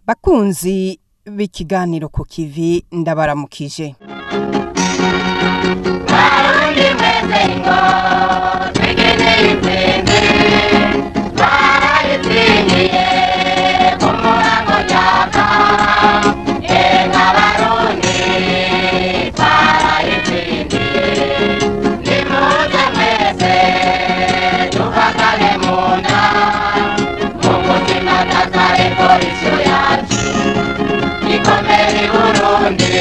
Bakunzi b'ikiganiro ku KIVI ndabaramukije. Abarundi mwese ngo twegereye intende barayitsindiye ku murango ryaka abarundi barayitsindiye nimuze mwese dufatane mu nda mu mutima tatare polisi yacu ikomere Uburundi.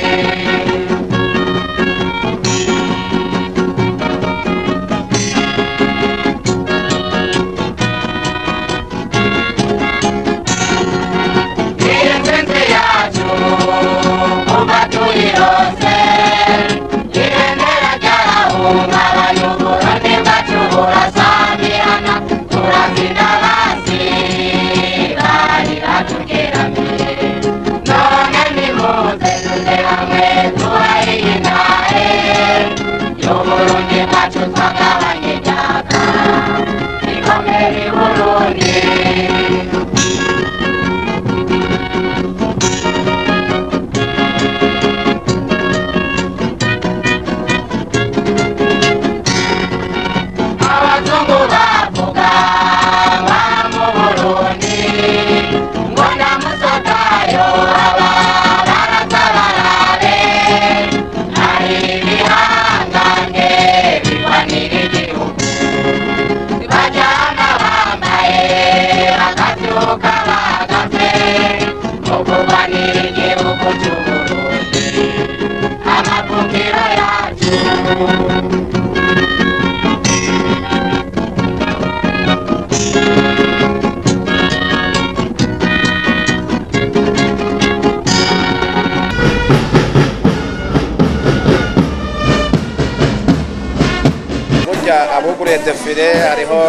Defile hariho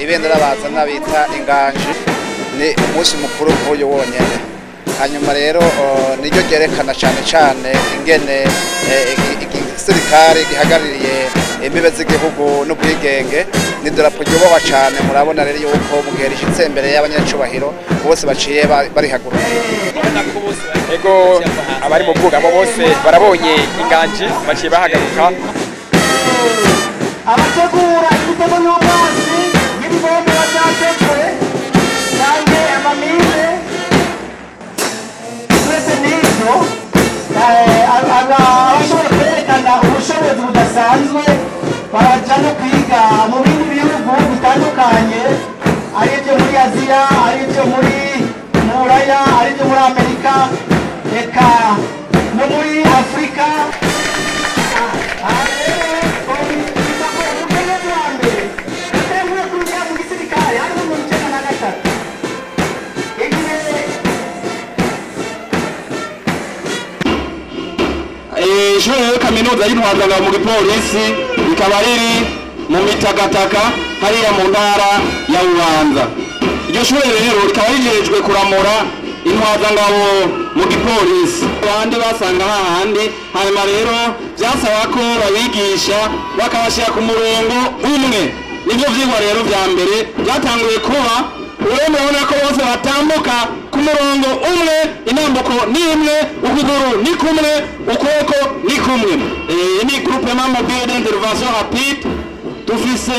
ibendera bazana bita inganje ni umunsi mukuru uyu wonyene. Hanyuma rero niryo gerekana cyane ingene igisirikare gihagaririye imbibe z'igihugu n'ubwigenge ni darapo ryubahwa cyane. Murabona rero yuko mu gihe rishitse imbere y'abanyacubahiro bose baciye barihaguruka. Ego abari mu bwugamo bose barabonye inganje baciye bahagaruka. Abategura ibitego n'ubwatsi y'ibibombe bazatekwe cyangwa amamine twese n'ibyo abashobora kwerekana ubushobozi budasanzwe baraja no kwiga mu bindi bihugu bitandukanye, ari ibyo muri Aziya, ari ibyo muri Buraya, ari ibyo muri Amerika, eka no muri Afrika. Ishure kaminuza y'intwaro mu gipolisi ikaba riri mu mitagataka hariya mu ntara ya Bubanza. Iryo shure rero rikaba rijejwe kuramura intwazangabo mu gipolisi. Abandi basanga hahandi, hanyuma rero byasaba ko babigisha bakabashyira ku murongo umwe. Nibyo vyigwa rero vya mbere byatanguye kuba urabona ko bose batambuka ku murongo umwe, inambuko ni imwe, ukuguru ni kumwe, ukuboko ni kumwe. Ni groupement mobile d'intervention rapide dufise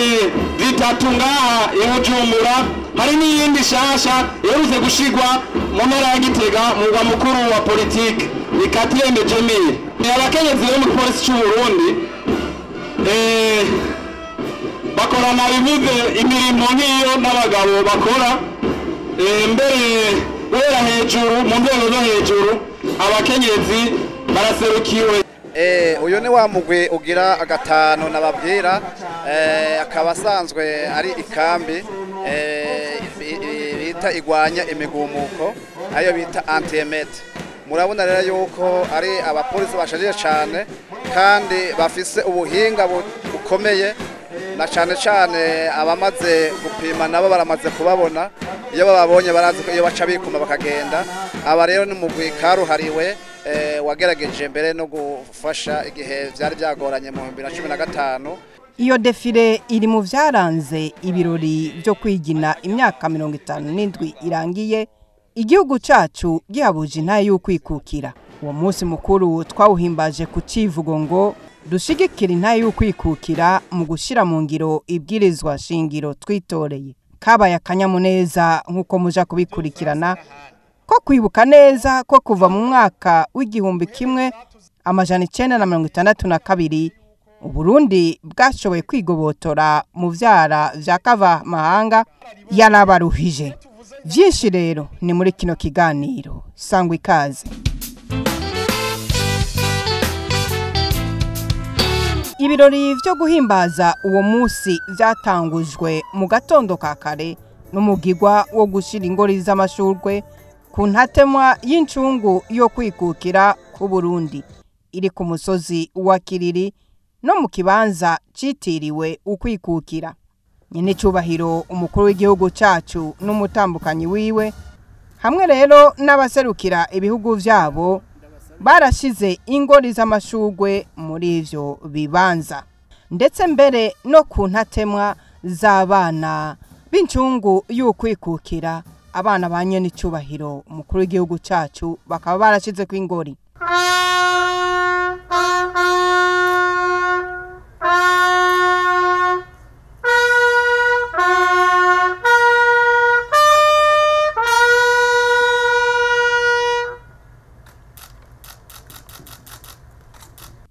bitatu ngaha i Bujumbura, hari n'iyindi shasha iherutse gushigwa mu ntara ya Gitega mu mugwa mukuru wa politike ni 4e Jemile. Abakenyezi bo mu polisi cy'u Burundi bakorana bivuze imirimo nk'iyo n'abagabo bakora, mbere wera hejuru mu nzego zo hejuru abakenyezi baraserukiwe. Uyu ni wa mugwi ugira agatano nababwira, akaba asanzwe ari ikambi bita igwanya imigumuko, ayo bita anti-emet. Murabona rero yuko ari abapolisi bashajije cyane kandi bafise ubuhinga bukomeye, na cyane abamaze gupima nabo baramaze kubabona. Iyo bababonye barazi ko iyo baca bikuma bakagenda. Aba rero ni mugwi karuhariwe wagerageje mbere no gufasha igihe byari byagoranye mu 2015. Iyo defile iri mu vyaranze ibirori byo kwigina imyaka 57 irangiye igihugu cacu gihabuje intaye y'ukwikukira. Uwo munsi mukuru twawuhimbaje ku civugo ngo dushigikira intaye y'ukwikukira mu gushira mu ngiro ibwirizwa shingiro twitoreye. Kabaye akanyamuneza nk'uko muja kubikurikirana ko kwibuka neza ko kuva mu mwaka w'igihumbi kimwe amajana 962 Uburundi bwashoboye kwigobotora mu vyara vya kavamahanga yarabaruhije. Vyinshi rero ni muri kino kiganiro, sangwa ikaze. Ibirori vyo guhimbaza uwo musi vyatangujwe mu gatondo ka kare n'umugigwa wo gushira ingori z'amashurwe ku ntatemwa y'incungu yo kwikukira ku Burundi iri ku musozi wa Kiriri no mu kibanza citiriwe ukwikukira. Nyene cubahiro umukuru w'igihugu cacu n'umutambukanyi wiwe hamwe rero n'abaserukira ibihugu vyabo barashize ingori z'amashurwe muri ivyo bibanza, ndetse mbere no ku ntatemwa z'abana b'incungu y'ukwikukira. Abana ba nyene cubahiro umukuru w'igihugu cacu bakaba barashize ku ingori.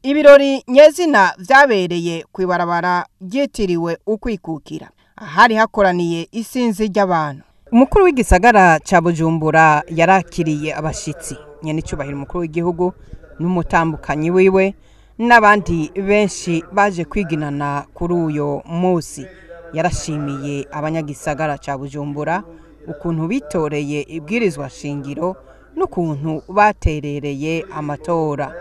Ibirori nyezina vyabereye kwibarabara ryitiriwe ukwikukira, ahari hakoraniye isinzi ry'abantu. Umukuru w'igisagara ca Bujumbura yarakiriye abashitsi. Nyene cubahiro umukuru w'igihugu n'umutambukanyi wiwe n'abandi benshi baje kwiginana kuri uyo musi. Yarashimiye abanyagisagara ca Bujumbura ukuntu bitoreye ibwirizwa shingiro n'ukuntu baterereye amatora.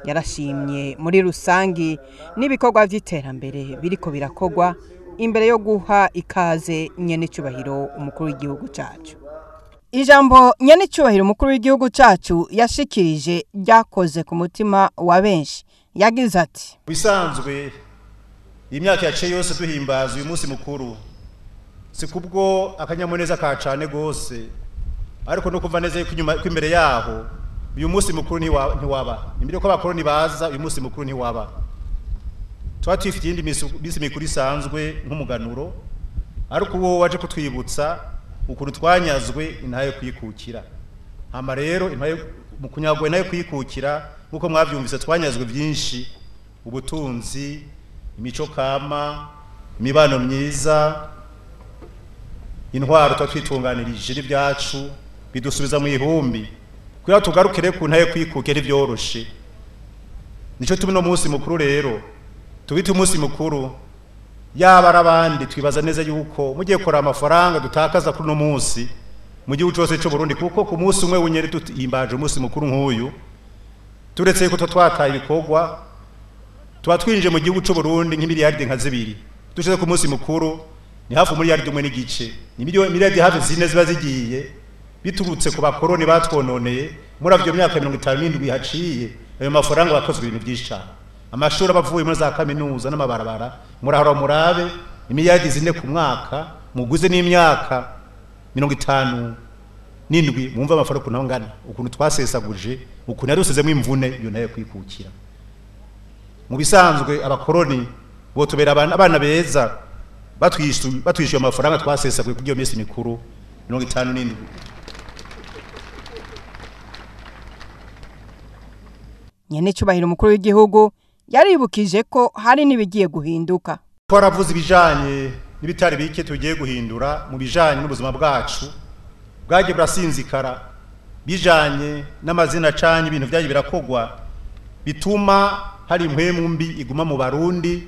Yarashimye muri rusangi n'ibikorwa vy'iterambere biriko birakogwa imbere yo guha ikaze nyene cubahiro umukuru w'igihugu cacu. Ijambo nyene cubahiro umukuru w'igihugu cacu yashikirije ryakoze ku mutima wa benshi. Yagize ati: bisanzwe imyaka yaciye yose duhimbaza uyu munsi mukuru si kubwo akanyamuneza ka cane gose, ariko no kuva neza yuko imbere yaho uyu munsi mukuru ntiwaba. Imbere ko abakoroni baza uyu munsi mukuru ntiwaba. Twatwifitiye indi misi mikuru isanzwe nk'umuganuro, ariko uwo waje kutwibutsa ukuntu twanyazwe intaye kwikukira. Hama rero mu kunyagwa intaye kwikukira nkuko mwavyumvise twanyazwe byinshi: ubutunzi, imico kama, imibano myiza, intwaro twitunganirije n'ibyacu bidusubiza mu ihumbi. Kugira tugarukire ku ntaye kwikukira ivyoroshe. Nico tumino munsi mukuru rero tubita umunsi mukuru yaba arabandi twibaza neza yuko mugiye kora amafaranga dutakaza kuri no munsi mu gihugu cyose cyo Burundi, kuko ku munsi umwe unyere tuhimbaje umunsi mukuru nk'uyu turetse ko twataye ibikorwa tuba twinje mu gihugu cyo Burundi nk'imiliyaridi nka 2 dushize ku munsi mukuru ni hafi umiliyaridi umwe n'igice, ni miliyaridi hafi 4 ziba zigiye biturutse ku bakoroni batwononeye muri avyo myaka 57 haciye. Ayo mafaranga bakozwe ibintu byinshi cyane, amashuri abavuye muri za kaminuza n'amabarabara murahora murabe imiliyaridi 4 ku mwaka muguze n'imyaka 57 mwumva amafaranga ukuntu angana, ukuntu twasesaguje, ukuntu yarusizemo imvune iyo nayo kwikukira. Mu bisanzwe abakoroni bo tubera abana beza batwishyuye amafaranga twasesaguye kuri iyo minsi mikuru 57. Nyene cubahiro umukuru w'igihugu yaribukije ko hari nibigiye guhinduka. Twaravuze ibijanye n'ibitari bike tugiye guhindura mu bijanye n'ubuzima bwacu bwagiye burasinzikara, bijanye n'amazina canye ibintu byagiye birakogwa bituma hari impwemu mbi iguma mu Barundi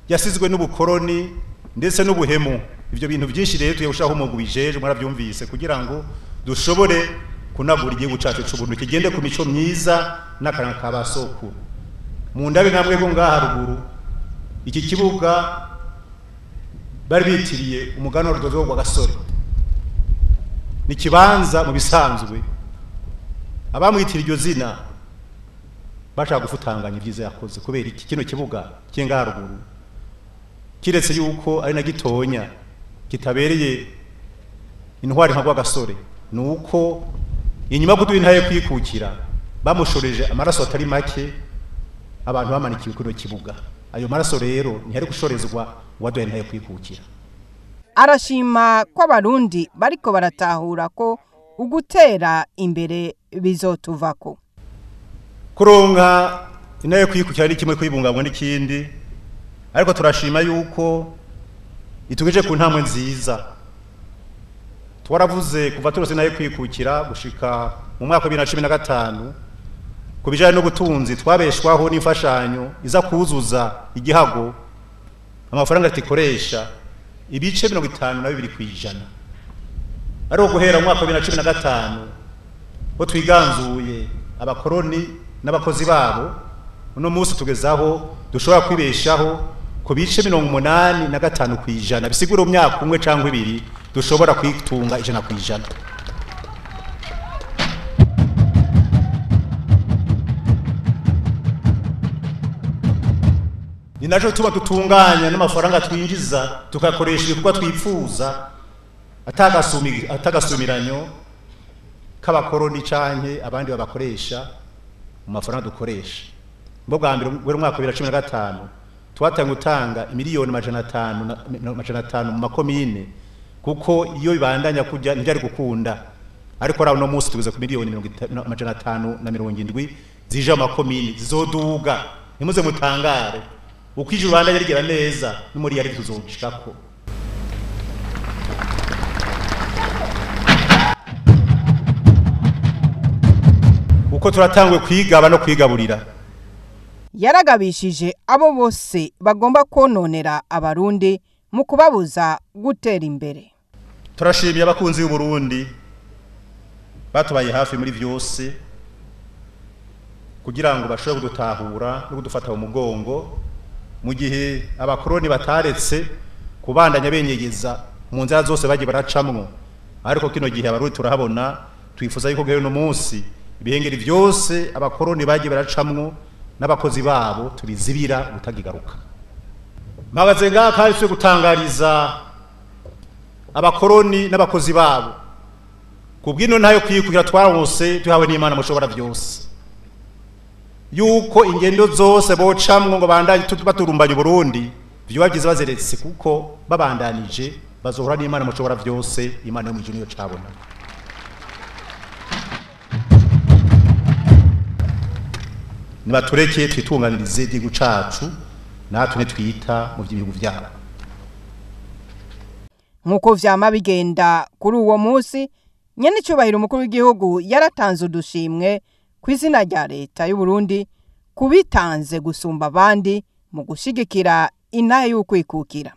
yasizwe n'ubukoroni ndetse n'ubuhemu. Ivyo bintu byinshi rero tuyushaho umugubijeje mwaravyumvise kugira ngo dushobore kunagura igihugu cyacu cy'Uburundi kigende ku mico myiza n'akaranga kabasoko. Mu ndabe namwe go ngaha ruguru iki kibuga bari bitiriye umugano rudozo wa gasore, ni kibanza mu bisanzwe abamwitira iryo zina bashaka gufutanganya ibyiza yakoze. Kubera iki kino kibuga kinga ruguru kiretse yuko ari na gitonya kitabereye intwari nka gasore, nuko inyuma yo kuduha intahe kwikukira bamushoreje amaraso atari make abantu bamanikiwe kuri kibuga. Ayo maraso rero ntiyari gushorezwa waduha intahe kwikukira. Arashima ko abarundi bariko baratahura ko ugutera imbere bizotuvako. Kuronka intahe kwikukira ni kimwe kwibungabwa n'ikindi, ariko turashima yuko itugeje ku ntambwe nziza. Twaravuze kuva turose intahe kwikukira gushika mu mwaka wa 2015 kubijanye no gutunzi twabeshwaho n'imfashanyo iza kuzuza igihago amafaranga tikoresha ibice 52%. Ariko guhera mu mwaka wa 2015 bo twiganzuye abakoroni n'abakozi babo, uno munsi tugezaho dushobora kwibeshaho ku bice 85%, bisigura mu myaka umwe cyangwa ibiri dushobora kwitunga 100%. Ni naco tuba dutunganya n'amafaranga twinjiza tukakoresha ibikorwa twifuza atagasumiranyo k'abakoroni canke abandi babakoresha mu mafaranga dukoresha. Mbo bwa mbere mu mwaka wa 2015 twatanga gutanga miliyoni 500 mu makomine, kuko iyo bibandanya kujya ntibyari gukunda, ariko raho no munsi tugeze ku miliyoni 570 zije mu makomine zizoduga. Nimuze mutangare uko ijuru bandanya rigera neza no muri yari tuzoshikako. Uko turatangwe kwigaba no kwigaburira. Yaragabishije abo bose bagomba kononera abarundi mu kubabuza gutera imbere. Turashimiye abakunzi b'Uburundi batubaye hafi muri vyose kugira ngo bashobore kudutahura no kudufata mu mugongo mu gihe abakoroni bataretse kubandanya benyegeza mu nzira zose bagiye baracamwo. Ariko kino gihe abarundi turahabona, twifuza yuko gero no munsi ibihengeri vyose abakoroni bagiye baracamwo n'abakozi babo tubizibira gutagigaruka. Mpabaze ngaha kandi twe gutangariza abakoroni n'abakozi babo kubwino ntayo kwikukira twaronse tuhawe n'Imana mushobora byose, yuko ingendo zose bocamwo ngo bandanye baturumbanya Uburundi byo byiza bazeretse, kuko babandanije bazohora n'Imana mushobora byose. Imana yo mu ijuru yo cabona. Nibatureke twitunganirize igihugu cacu natwe twita mu by'ibihugu byabo. Nkuko vyama bigenda kuri uwo munsi, nyene cyubahiro umukuru w'igihugu yaratanze udushimwe kw'izina rya leta y'u Burundi kubitanze gusumba abandi mu gushigikira intahe y'ukwikukira.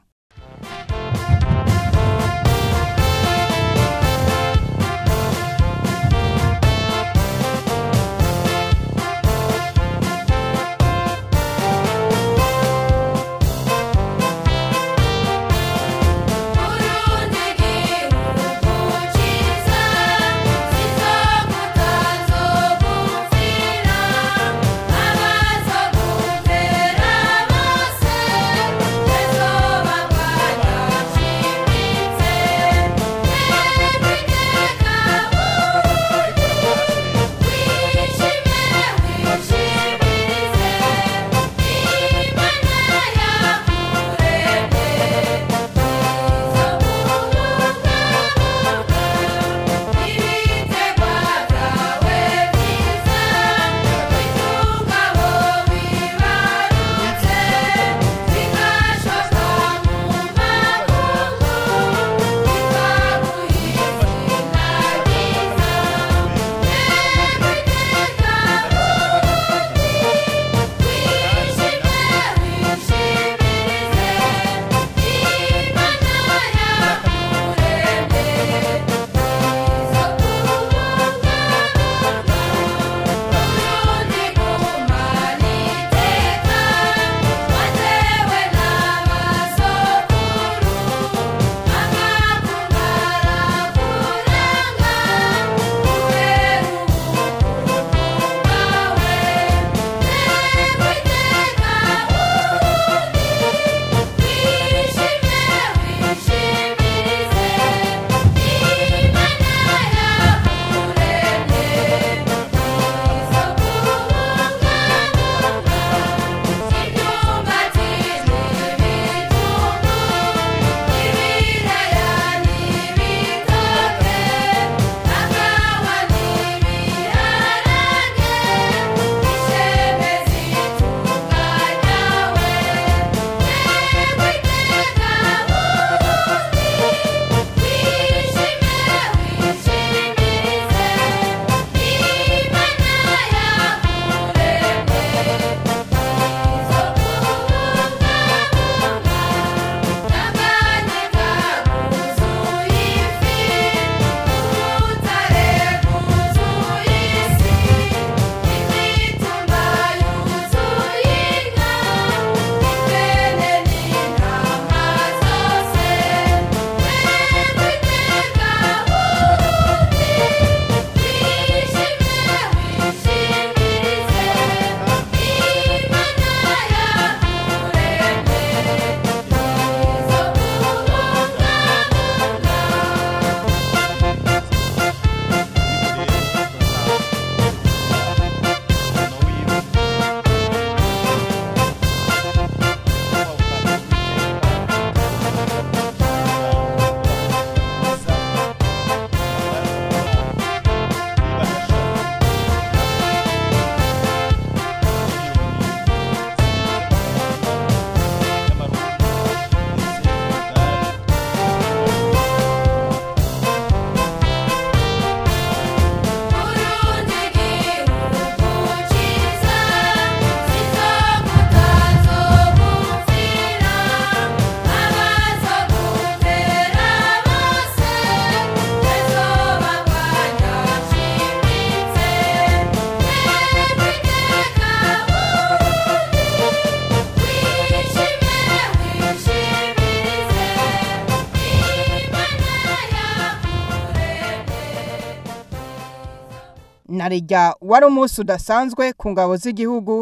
narijya wari umunsi udasanzwe ku ngabo z'igihugu,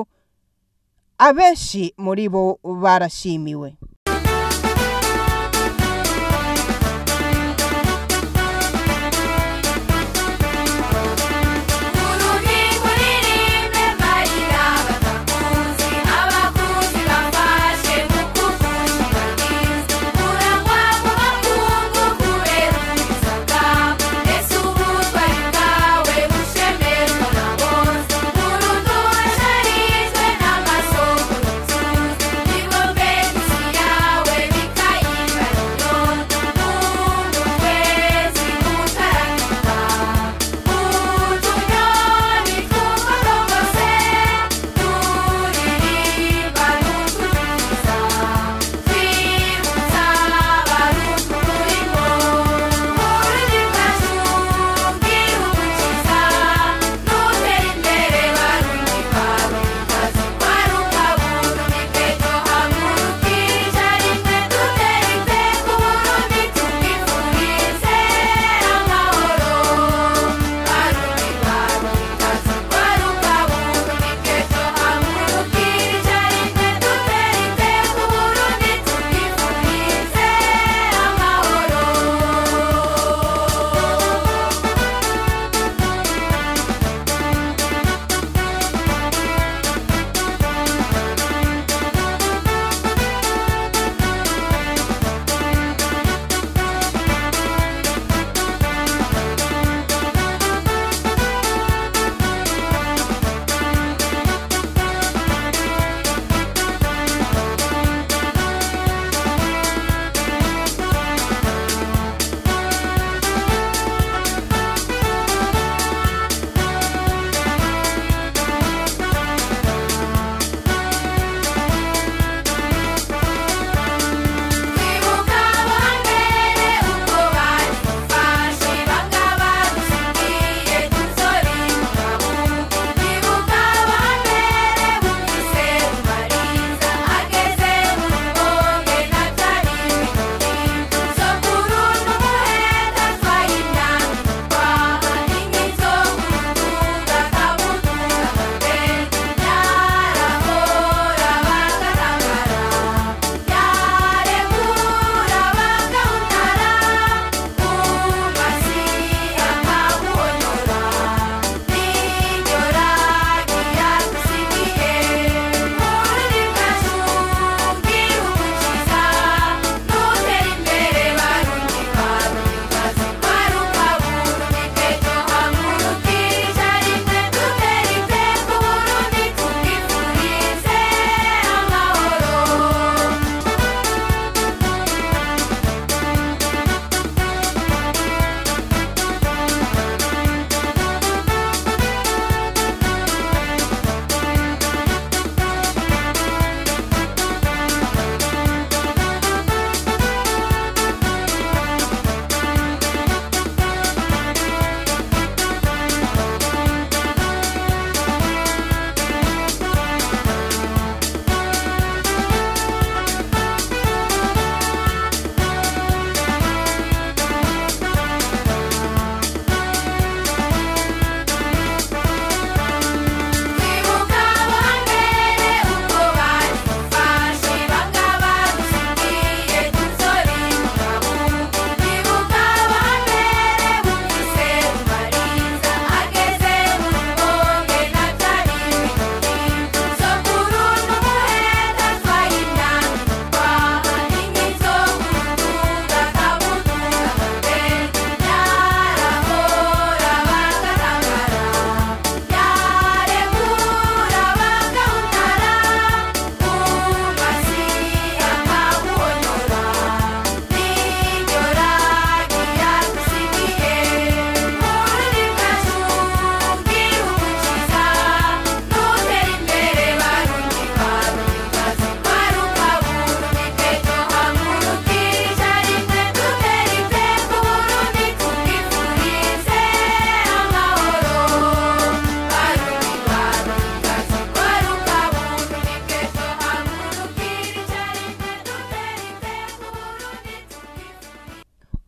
abenshi muri bo barashimiwe.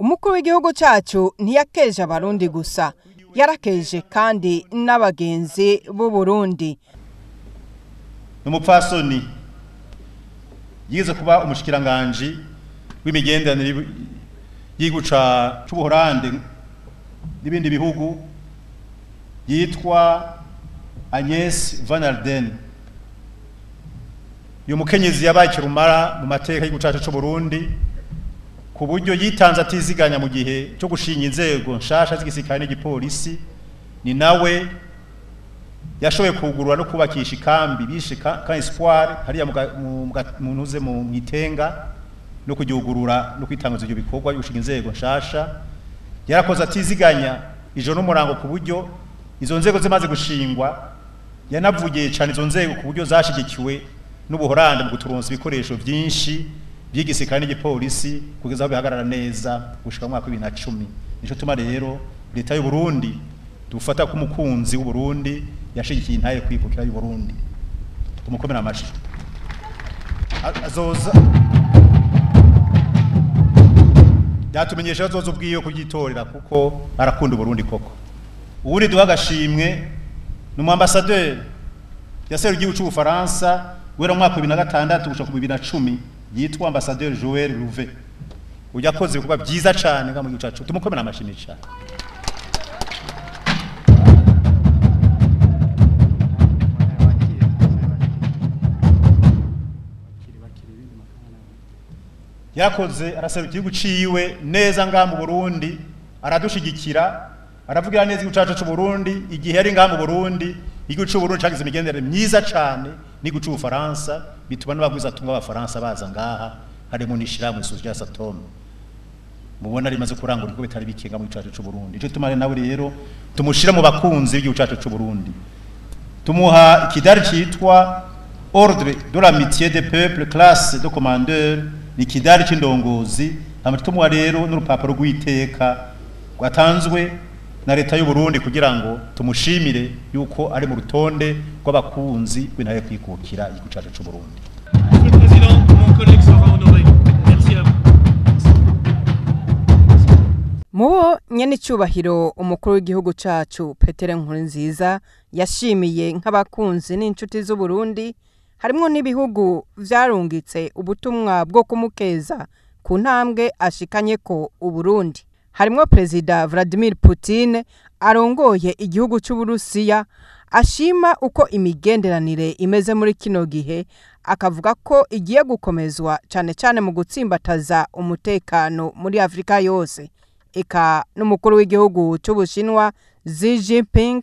Umukuru w'igihugu cyacu ntiyakeje abarundi gusa, yarakeje kandi n'abagenzi b'Uburundi. Umupfasoni yize kuba umushikiranganje w'imigenderanire y'iguca c'Ubuholandi n'ibindi bihugu yitwa Agnes Van Alden. Uyu mukenyezi yabaye kirumara mu mateka y'igucacu c'Uburundi ku buryo yitanze atiziganya mu gihe cyo gushinga inzego nshasha z'igisirikare n'igipolisi. Ni nawe yashoboye kugurura no kubakisha ikambi bishe ka Espoir hariya mu ntuze mu Itenga no kugihugurura no kwitanguza ibyo bikorwa byo gushinga inzego nshasha. Yarakoze atiziganya ijo n'umurango ku buryo izo nzego zimaze gushingwa yanavugiye cyane izo nzego ku buryo zashigikiwe n'Ubuholandi mu guturonsa ibikoresho byinshi by'igisirikare n'igipolisi kugeza aho bihagarara neza gushika mu mwaka wa 2010. Nico tuma rero leta y'u Burundi dufata ko umukunzi w'u Burundi yashigikiye intaye kwikukira y'u Burundi. Tumukomera amashi. Azoza yatumenyesha azoza ubwiyo kugitorera kuko arakunda Burundi koko. Uwuri duhagashimwe n'umuambassadeur yaseru igihugu c'Ubufaransa wera mu mwaka wa 2006 gushika ku 2010 yitwa ambassadeur Joël Louvet. Uyakoze ibikorwa byiza cyane nga mu gihugu cacu. Tumukomera amashini cyane. Yakoze araseruka igihugu ciwe neza nga mu Burundi, aradushigikira, aravugira neza igihugu cacu c'Uburundi igihe yari nga mu Burundi. Igihugu c'Uburundi cagize imigenderanire myiza cyane n'igihugu c'Ubufaransa, bituma n'abagwiza tunga abafaransa baza ngaha harimo n'ishirahamwe Social Satome. Mubona rimaze kurangura ko bitari bikenga mu gihugu cacu c'Uburundi. Ico tumare nawe rero tumushira mu bakunzi b'igihugu cacu c'Uburundi. Tumuha ikidari citwa Ordre de l'amitié des peuples classe de commandeur, ni kidari c'indongozi. Tumuha rero n'urupapuro rw'iteka rwatanzwe na leta y'u Burundi kugira ngo tumushimire yuko ari mu rutonde rw'abakunzi b'intaye kwikukira igihugu cacu c'Uburundi. Monsieur le Président, mon collègue sera honoré. Merci à vous. Mubo nyene cyubahiro umukuru w'igihugu cacu Peter Nkurunziza yashimiye nk'abakunzi n'inshuti z'u Burundi, harimo n'ibihugu vyarungitse ubutumwa bwo kumukeza ku ntambwe ashikanye ko Uburundi. Harimo Perezida Vladimir Putin arongoye igihugu c'Uburusiya, ashima uko imigenderanire imeze muri kino gihe, akavuga ko igiye gukomezwa cyane cyane mu gutsimbataza umutekano muri Afrika yose. Eka n'umukuru w'igihugu c'Ubushinwa Xi Jinping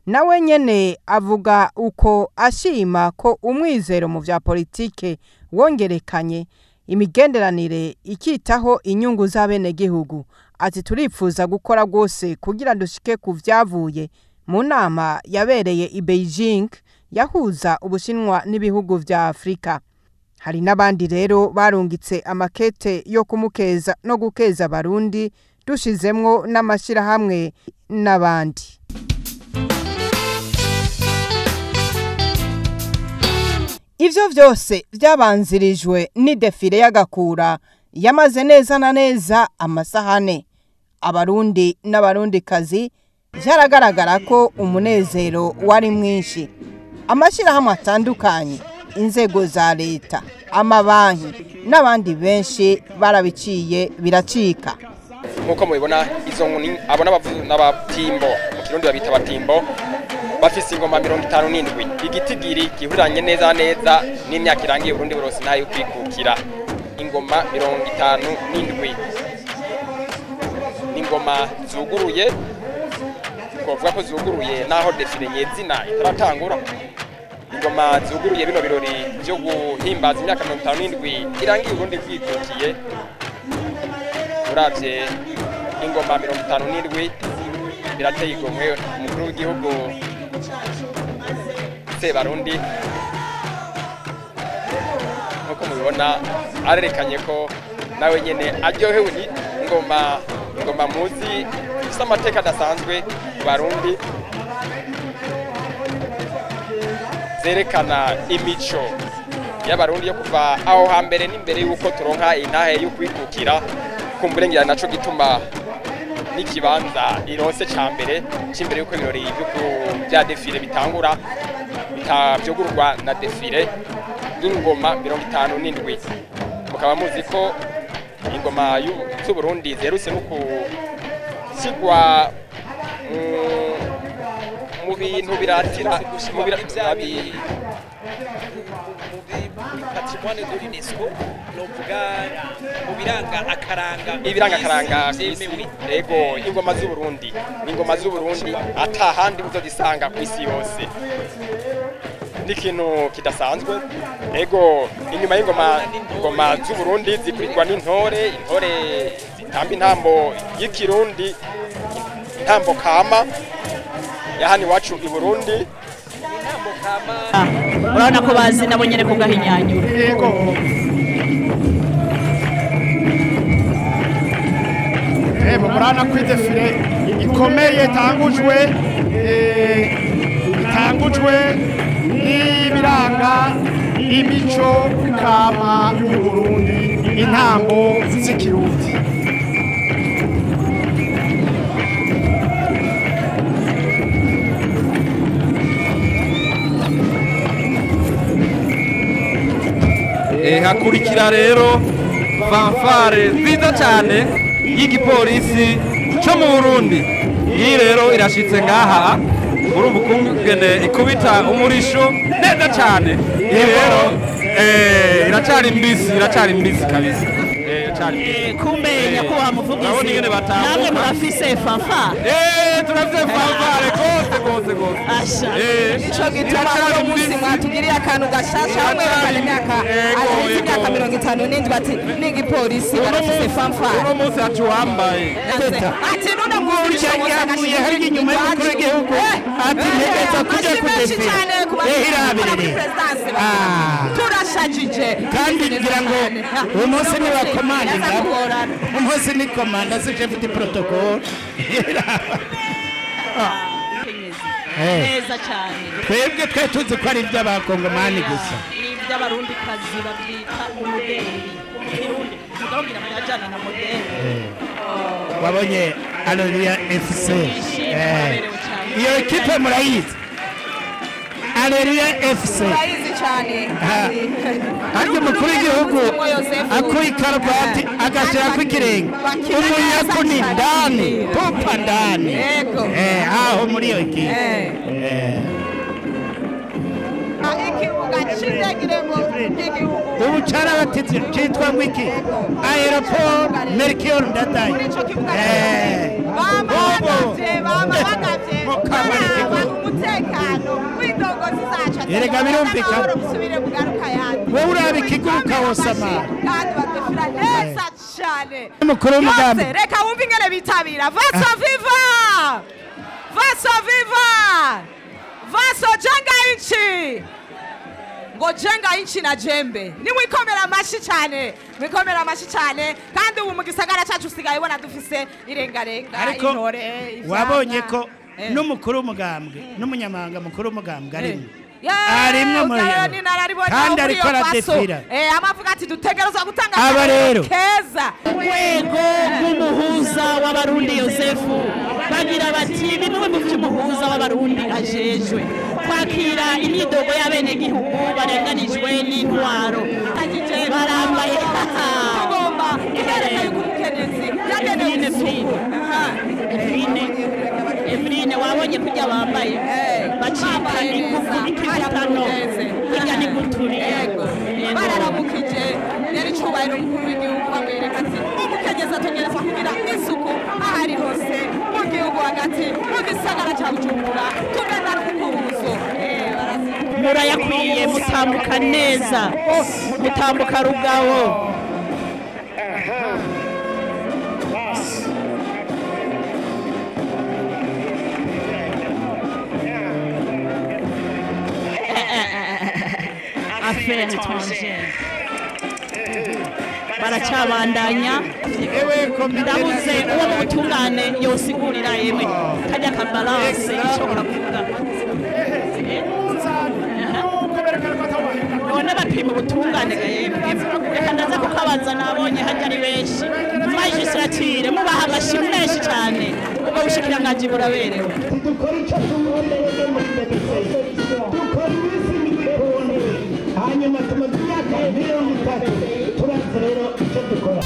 nawe nyene avuga uko ashima ko umwizero mu vya politike wongerekanye, imigenderanire ikitaho inyungu z'abene gihugu. Ati turipfuza gukora gose kugira dushike ku vyavuye mu nama yabereye i Beijing yahuza Ubushinwa n'ibihugu vya Afrika. Hari n'abandi rero barungitse amakete yo kumukeza no gukeza abarundi, dushizemwo n'amashirahamwe n'abandi. Ivyo vyose vyabanzirijwe ni defile y'agakura yamaze neza na neza amasahane. Abarundi n'abarundikazi vyaragaragara ko umunezero wari mwinshi. Amashirahamwe atandukanye, inzego za leta, amabanki n'abandi benshi barabiciye biracika. Nkuko mubibona izo nkuni abona n'abatimbo mu Kirundi babita abatimbo bafise ingoma 57, igitigiri gihuriranye neza neza n'imyaka irangiye Burundi burose nayo kwikukira. Ingoma 57 n'ingoma zuguruye, kuvuga ko zuguruye naho defile nyezina itaratangura. Ingoma zuguruye bino birori byo guhimbaza imyaka 57 irangiye Burundi kwikukiye. Uravye ingoma 57 birateye igomwe. Umukuru w'igihugu Sebarundi nkuko mubibona arerekanye ko nawe nyene aryohewe ni ingoma muzi ifite amateka adasanzwe ku Barundi, zerekana imico y'abarundi yo kuva aho hambere n'imbere yuko turonka intahe yo kwikukira. Kumburengera naco gituma n'ikibanza ironse ca mbere c'imbere yuko ibirori bya defile bitangura bitavyugurwa na defile y'ingoma 57. Mukaba muzi ko ingoma y'Uburundi zerutse no kusigwa mu bintu biratira mu patrimoine de l'UNESCO novuga mu biranga akaranga ego ingoma z'Uburundi atahandi uzodisanga ku isi yose n'ikintu kidasanzwe ego inyuma y'ingoma z'Uburundi zikurikirwa n'intore zitamba intambo y'ikirundi intambo kama yahani wacu i Burundi. Urabona ko bazi nabo nyene ko gahinyanyura yego murana kwidefile ikomeye itangujwe n'ibiranga imico kama y'Uburundi intambo z'ikirundi. hakurikira rero fanfare nziza cyane y'igipolisi cyo mu Burundi. Iyi rero irashitse ngaha muri ubukungene ikubita umurisho neza cyane. Iyi rero iracari mbisi kabisa. Kumbe nyakuba muvugizi namwe murafise fanfare. Turafise fanfare gose. Asha ico gituma uno munsi mwatugiriye akantu gashasha hamwe bane myaka ari imyaka 57 ati n'igipolisi barafise fanfare. Uno munsi atuwambaye ati none mwurije yamuye hari inyuma y'umukuru w'igihugu ati ntegeza kuja kudefile turashajije kandi ngira ngo uyu munsi ni wa komanda umunsi ni komanda si chef de protocole neza cyane. Twebwe twe tuzi ko ari iby'abakongomani gusa iby'abarundi kazi babyita umudeli umukirundi mugabira amajana na modeli wabonye Aleluya FC iyo ekipe murayizi Aleluya FC murayizi cyane kandi umukuru w'igihugu akuye karuvati agashyira ku kirenge umunyaku ni ndani pupa ndani aho muri iyo ekipe ubu cyarabatitse cyitwa ngo iki aeroport Mercure Ndadaye umutekano w'indongozi zacu erega birumvikana wowe uraba ikiguruka wose amara kandi badufira neza cyane umukuru w'umugambi reka wumve ingene bitabira vaso jenga inchi ngo jenga inchi na jembe ni mwikomera amashi cyane kandi ubu mu gisagara cyacu usigaye ubona dufise irengarenga intore wabonye ko n'umukuru w'umugambwe n'umunyamahanga mukuru w'umugambwe arimwe muri kandi ariko aradefira amavuga ati dutegerezwa gutanga aba rero keza urwego rw'umuhuza w'abarundi Yosefu bagira bati bimwe mu by'umuhuza w'abarundi ajejwe kwakira imyidogo y'abenegihugu barenganijwe n'intwaro barambaye tugomba ihereka y'umukenezi yagenewe Evrine wabonye kujya bambaye bacika ikizitano hirya ni guturi bararamukije yari cyubahiro umukuru w'igihugu bamwereka ati umukenyezi ategerezwa kugira isuku ahari hose mu gihugu hagati mu gisagara cya Bujumbura tugana n'umukubuzo murayakwiye mutambuka neza mutambuka rugabo affaires étrangères baracabandanya ndabuze uwo mu butungane yosigurira yemwe kajya kabalance ishobora kuvuga none bapima ubutungane reka ndaza kubabaza nabonye hajya ari benshi magistrature mubaha amashimwe menshi cyane ubwo bushikiranganji buraberewe dukora icyo tuboneye muri dukora ibisi n'ibikoni hanyuma tumaze imyaka 30 turazi rero icyo dukora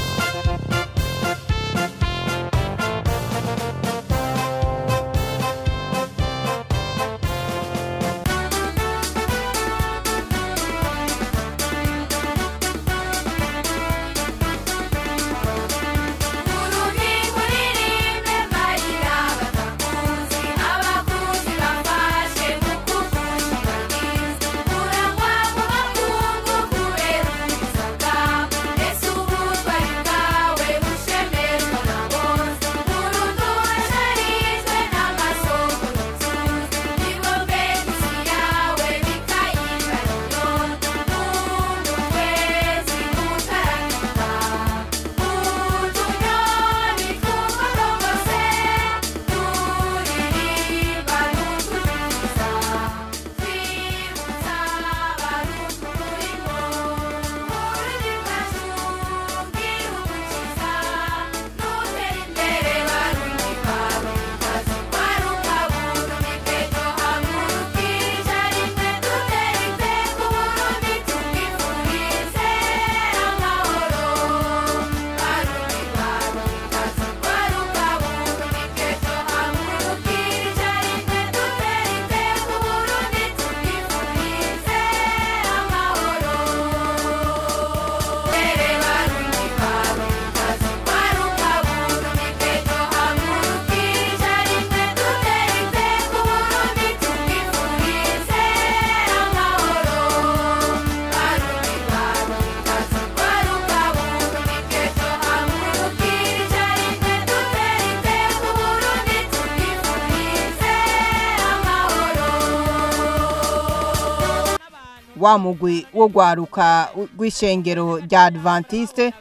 wa mugwi wo gwaruka gw'ishengero rya Adventiste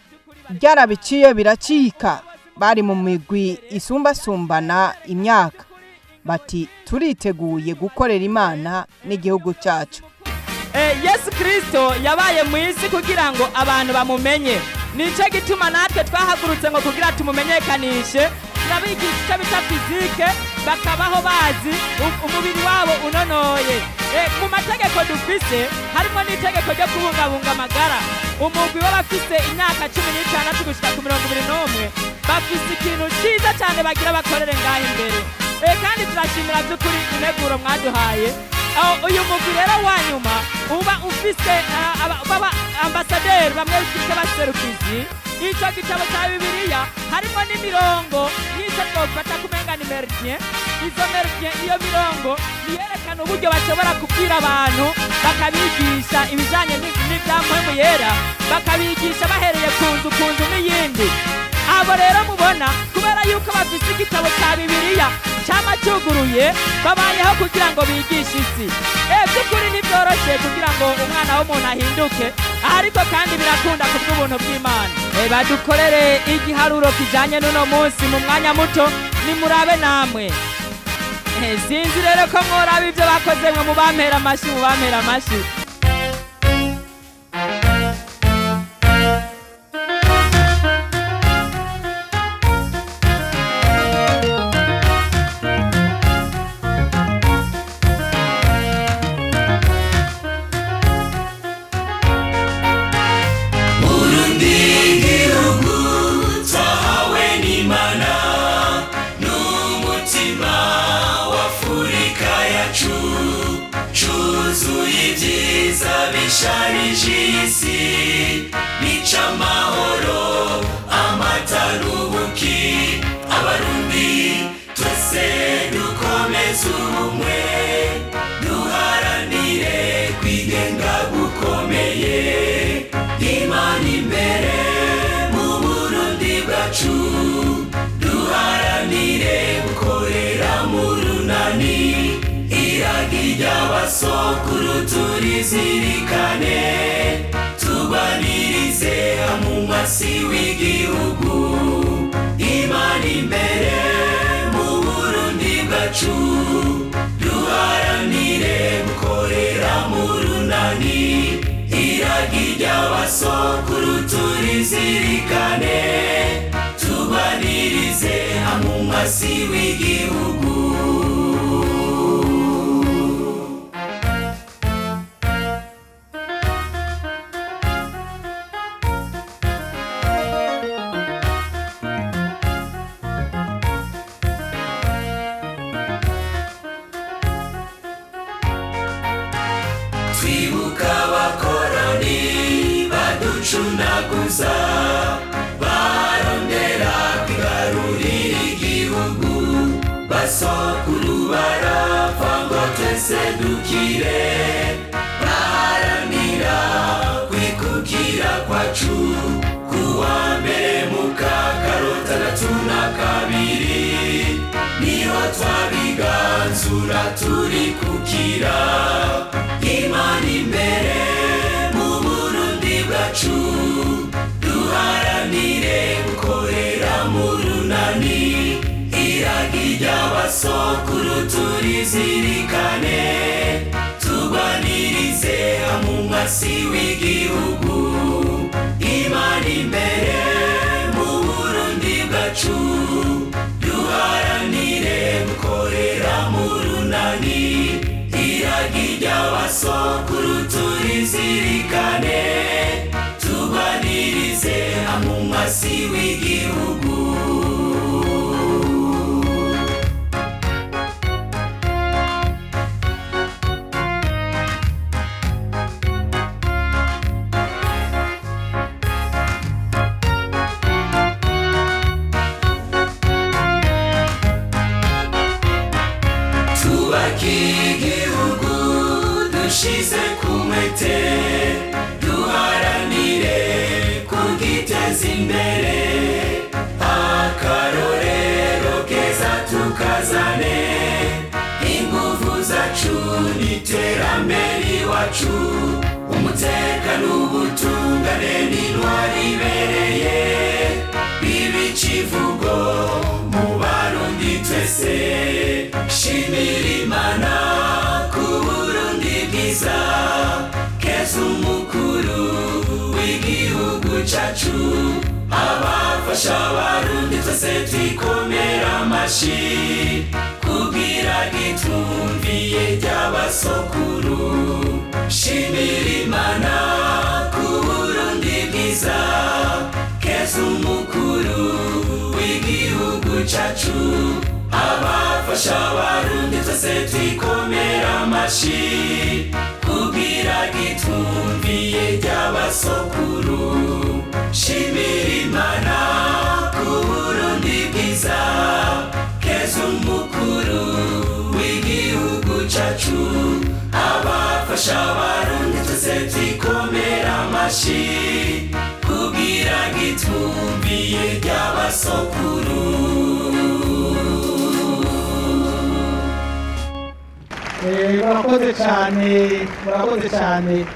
byarabiciye biracika bari mu migwi isumbasumbana imyaka bati turiteguye gukorera Imana n'igihugu cyacu. Yesu Kristo yabaye mu isi kugira ngo abantu bamumenye nico gituma natwe twahagurutse ngo kugira tumumenyekanishe nabigisha bita fizike bakabaho bazi umubiri wabo unonoye. Mu mategeko dufise harimo n'itegeko ryo kubungabunga amagara umugwi w'abafise imyaka 16 gushika ku 21 bafise ikintu cyiza cyane bagira bakorere ngaho imbere kandi turashimira by'ukuri integuro mwaduhaye. Uyu mugwi rero wanyuma uba ufise baba ambasaderi bamwe bifite baserukizi icyo gitabo cya Bibiliya harimo n'imirongo y'icyo twofata kumenga ni meridien. Izo meridien iyo mirongo niyerekana uburyo bashobora kubwira abantu bakabigisha ibijanye n'ibyamwe yera bakabigisha bahereye ku nzu n'iyindi. Abo rero mubona kubera yuko bafise igitabo cya Bibiliya cyama cyuguruye babayeho kugira ngo bigishe isi. By'ukuri nibyoroshe kugira ngo umwana w'umuntu ahinduke ariko kandi birakunda ku bw'ubuntu bw'Imana. Badukorere igiharuro kijanye n'uno munsi mu mwanya muto nimurabe namwe. Sinzi rero ko mworaba ibyo bakoze mwe mu bampera amashi. Shariji nica mahoro amatarubuki abarundi twese dukomeze ubumwe duharanire kwigenga gukomeye Imana imbere mu Burundi bwacu duharanire gukorera mu runani irangiye abasokuru turizirikane tubanirize mu masi w'igihugu Imana imbere mu Burundi bwacu duharanire gukorera mu runani irangiye ry'abasokuru turizirikane tubanirize hamwe umwasi w'igihugu. Twibuka abakoroni baducunaguza barondera kwigarurira igihugu, basokuru barapfa ngo twese dukire, baharanira kwikukira kwacu kuwa mbere mu kakarotandatu na kabiri niho twabiganzura turikukira. Imana imbere mu Burundi bwacu duharanire gukorera mu runani, irangiye ry'abasokuru turizirikane tubanirize hamwe umwasi w'igihugu. Imana imbere mu Burundi bwacu duharanire gukorera mu runani, irangiye ry'abasokuru turizirikane tubanirize hamwe umwasi w'igihugu. Igihugu dushize kumwete duharanire kugiteza imbere, akarorero keza tukazane, inguvu zacu n'iterambere iwacu, umutekano ubutungane n'intwaro ibereye, bibe icivugo mu Barundi twese. Shimira Imana ku Burundi bwiza, keza umukuru w'igihugu cacu, abafasha Abarundi twese twikomera amashi kugira gitwumviye ry'abasokuru. Shimira Imana ku Burundi bwiza, keza umukuru w'igihugu cacu, abafasha Abarundi twese twikomera amashi kugira gitwumviye ry'abasokuru. Shimira Imana ku Burundi bwiza, keza umukuru w'igihugu cacu, abafasha Abarundi twese twikomera amashi kugira gitwumviye ry'abasokuru. Murakoze cyane.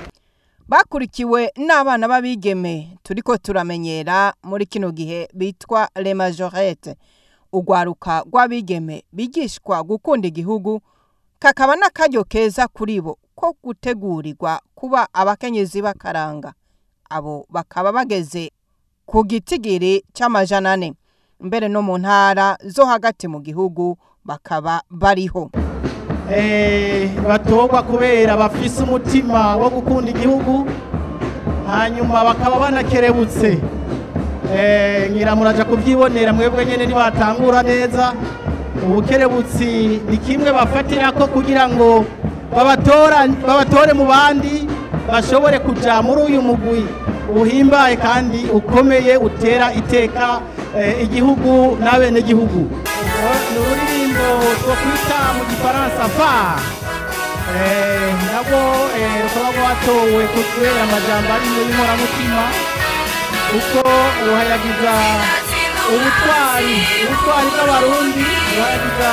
Bakurikiwe n'abana b'abigeme turiko turamenyera muri kino gihe bitwa les majorettes, ugwaruka rw'abigeme bigishwa gukunda igihugu, kakaba n'akaryo keza kuri bo ko gutegurirwa kuba abakenyezi b'akaranga. Abo bakaba bageze ku gitigiri c'amajana 4, mbere no mu ntara zo hagati mu gihugu bakaba bariho. Batogwa kubera bafise umutima wo gukunda igihugu, hanyuma bakaba banakerebutse. Ngira muraja kubyibonera mwebwe nyene nibatangura neza. Ubukerebutsi ni kimwe bafatira ko kugira ngo babatore mu bandi bashobore kuja muri uyu mugwi uhimbaye kandi ukomeye utera iteka igihugu n'abene gihugu. N'uririmbo two kwita mu gifaransa fa nabo rukaba rwatowe kubera amajambo ari mu nkoramutima, uko uhayagiza ubutwari bw'Abarundi, uhayagiza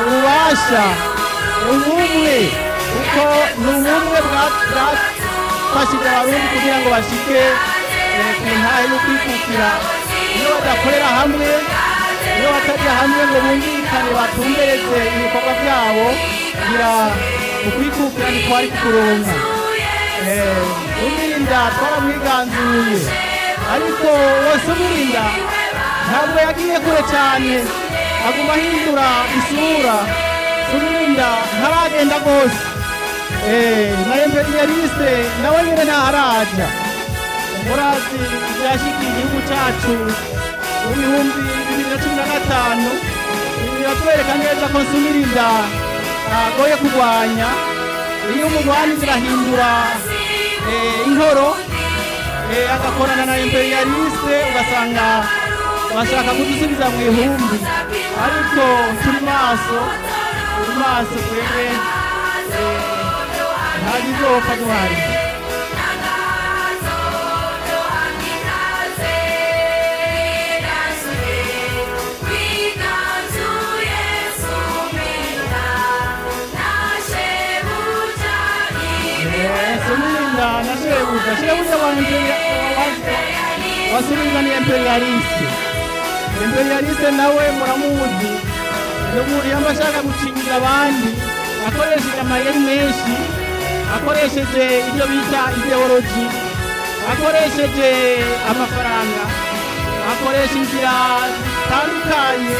ububasha, ubumwe, kuko n'ubumwe bwafashije Abarundi kugira ngo bashike ku ntahe no kwikukira. Iyo badakorera hamwe, iyo batajya hamwe ngo bumvikane batumbereze ibikorwa byabo, kugira ukwikukira ntikwari kukuronka. Umirinda twaramwiganzuye ariko wose Umirinda ntabwo yagiye kure cyane aguma ahindura isura. Umirinda ntaragenda rwose na imperialiste nawe nyine ntaharaja. Murazi ibyashikiye igihugu cyacu mu bihumbi 2015 biratwereka neza ko Umirinda agoye kurwanya. Iyo umugwani zirahindura inkoro agakorana na imperialiste ugasanga bashaka kudusubiza mu ihumbi, ariko turi maso twebwe nta gizopfa duhari. Wasubiza ni imperialiste. Imperialiste nawe muramuzi n'umuntu yamashaka gucinyiza abandi akoresheje amayeri menshi, akoresheje ibyo bita ideology, akoresheje amafaranga, akoresha inzira zitandukanye,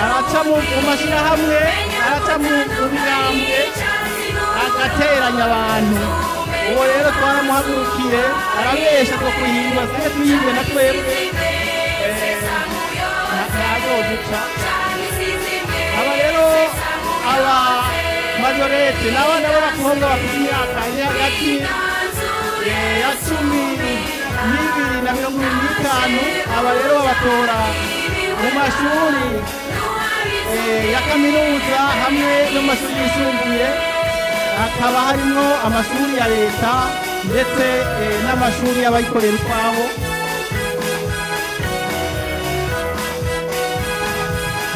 araca mu mashyirahamwe, araca mu bigambwe, agateranya abantu. Uwo rero twaramuhagurukiye arabesha ko kuhindura twe tuyinde na twebwe ntazoduca. Aba rero aba majorete n'abana b'abakobwa bafite imyaka iri hagati ya 12 na 25, aba rero babatora mu mashuri ya kaminuza hamwe no mu mashuri yisumbuye. Hakaba harimo amashuri ya leta ndetse n'amashuri y'abayikorera utwabo.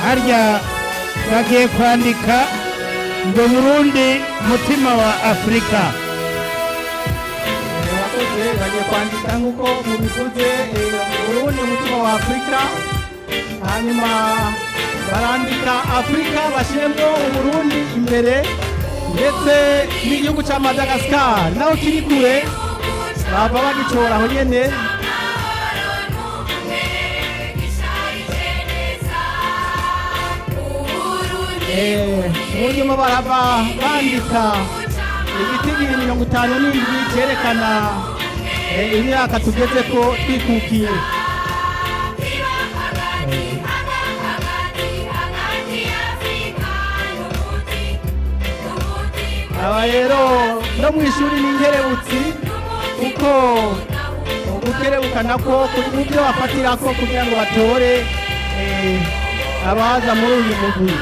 Harya bagiye kwandika ngo Burundi mutima wa Afrika. Bagiye kwandika nk'uko mubivuze Burundi mutima wa Afrika, hanyuma barandika Afrika bashyiremo Uburundi imbere ndetse n'igihugu cya Madagascar naho kiri kure baba bagicora aho nyene. Munyuma barava bandika igitigiri 57 cyerekana imyaka tugeze ko twikukiye. Aba rero no mu ishuri n'inkerebutsi kuko gukerebuka nako kuri mu byo bafatirako kugira ngo batore abaza muri uyu mugwi.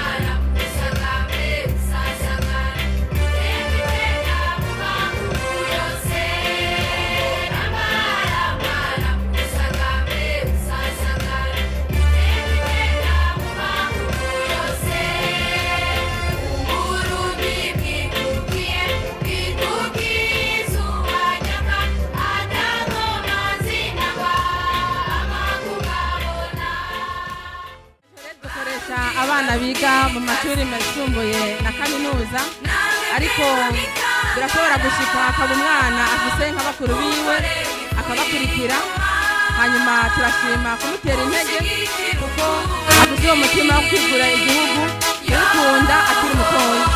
Abana biga mu mashuri yisumbuye na kaminuza, ariko birashobora gushika akaba umwana afise nk'abakuru biwe akabakurikira, hanyuma turashima kumutera intege kuko afise uwo mutima wo kwigura igihugu yikunda akiri mutoya.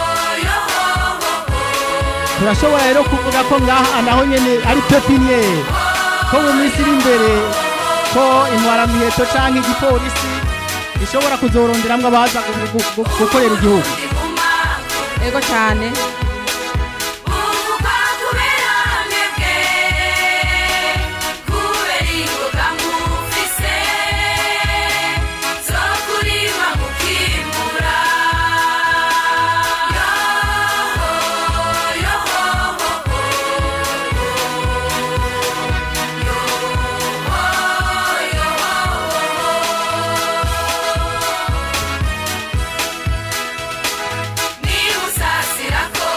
Turashobora rero kuvuga ko ngaha naho nyene ari pepiniere ko mu minsi iri imbere ko intwaramiheto canke igipolisi ishobora kuzoronderamwo abaza gukorera igihugu. Ego cyane. Ni usasira ko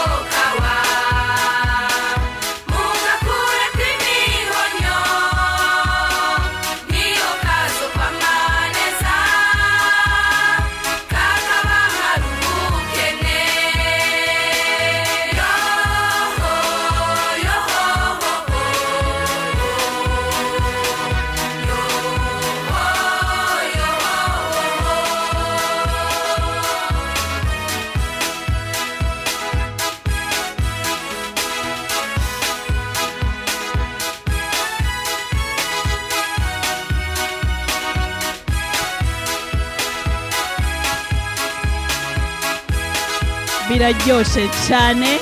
biraryoshe cyane.